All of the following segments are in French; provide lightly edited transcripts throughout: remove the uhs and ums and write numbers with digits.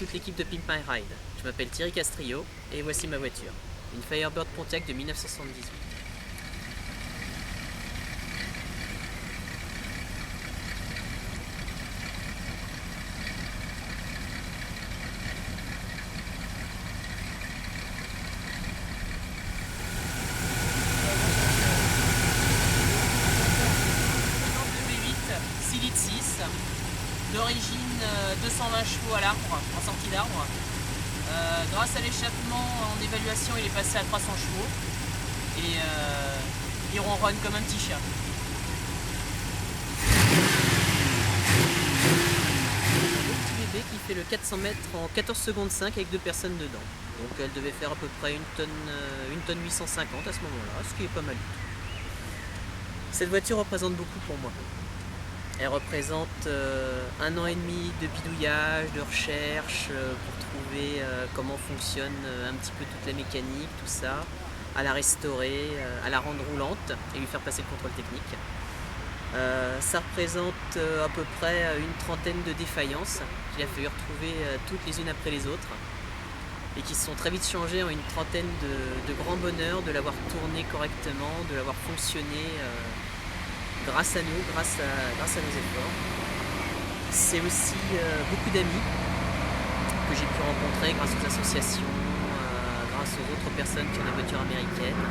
toute l'équipe de Pimp My Ride. Je m'appelle Thierry Castrillo et voici ma voiture. Une Firebird Pontiac de 1978. V8, 6 litres 6, d'origine 220 chevaux à l'arbre, en sortie d'arbre. Grâce à l'échappement en évaluation, il est passé à 300 chevaux et il ronronne comme un petit chien. Un petit bébé qui fait le 400 mètres en 14 secondes 5 avec 2 personnes dedans. Donc elle devait faire à peu près 1 tonne 850 à ce moment-là, ce qui est pas mal. Cette voiture représente beaucoup pour moi. Elle représente 1 an et demi de bidouillage, de recherche pour trouver comment fonctionne un petit peu toute la mécanique, tout ça, à la restaurer, à la rendre roulante et lui faire passer le contrôle technique. Ça représente à peu près une trentaine de défaillances qu'il a fallu retrouver toutes les unes après les autres et qui se sont très vite changées en une trentaine de grands bonheurs de l'avoir tourné correctement, de l'avoir fonctionné grâce à nous, grâce à nos efforts. C'est aussi beaucoup d'amis que j'ai pu rencontrer grâce aux associations, grâce aux autres personnes qui ont des voitures américaines.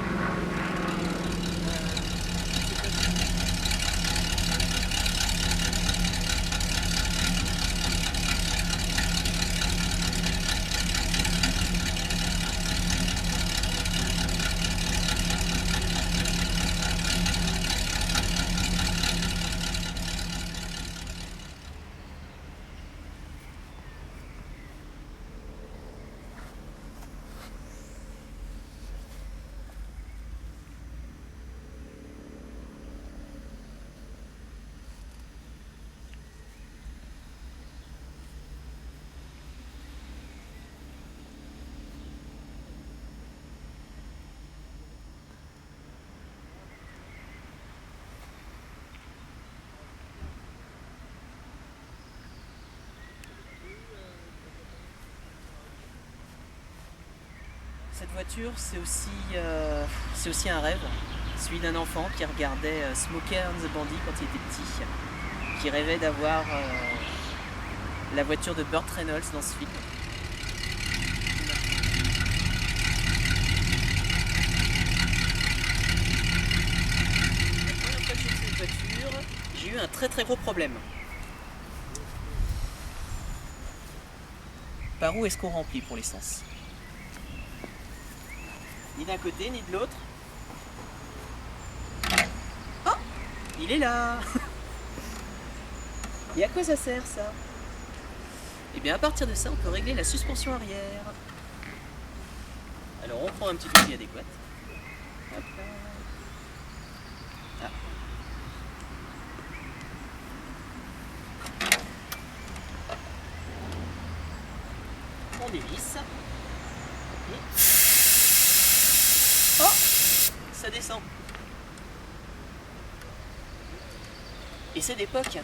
Cette voiture, c'est aussi un rêve, celui d'un enfant qui regardait Smokey and the Bandit quand il était petit, qui rêvait d'avoir la voiture de Burt Reynolds dans ce film. La première fois que j'ai fait cette voiture, j'ai eu un très gros problème. Par où est-ce qu'on remplit pour l'essence ? Ni d'un côté, ni de l'autre. Oh, il est là. Et à quoi ça sert ça? Et bien à partir de ça, on peut régler la suspension arrière. Alors on prend un petit outil adéquat. Hop là. Ah. On dévisse. Oh, ça descend. Et c'est d'époque.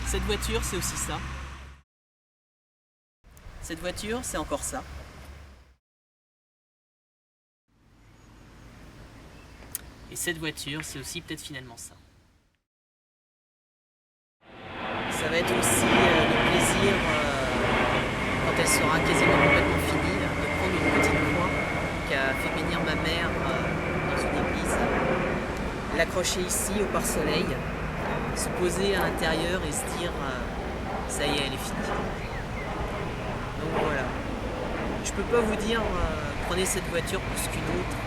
Cette voiture, c'est aussi ça. Cette voiture, c'est encore ça. Et cette voiture, c'est aussi peut-être finalement ça. Ça va être aussi le plaisir, quand elle sera quasiment complètement finie, de prendre une petite croix qui a fait bénir ma mère dans une église. s'accrocher ici au pare-soleil, se poser à l'intérieur et se dire ça y est, elle est finie. Donc voilà. Je peux pas vous dire prenez cette voiture plus qu'une autre.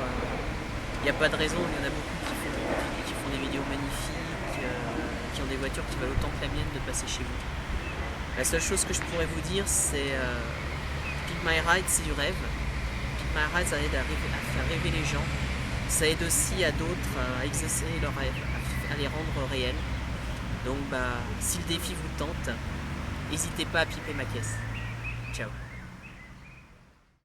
Il n'y a pas de raison, il y en a beaucoup qui font des vidéos magnifiques, qui ont des voitures qui valent autant que la mienne de passer chez vous. La seule chose que je pourrais vous dire, c'est Pick My Ride, c'est du rêve. Pick My Ride, ça aide à faire rêver les gens. Ça aide aussi à d'autres à exaucer leurs rêves, à les rendre réels. Donc si le défi vous tente, n'hésitez pas à piper ma caisse. Ciao.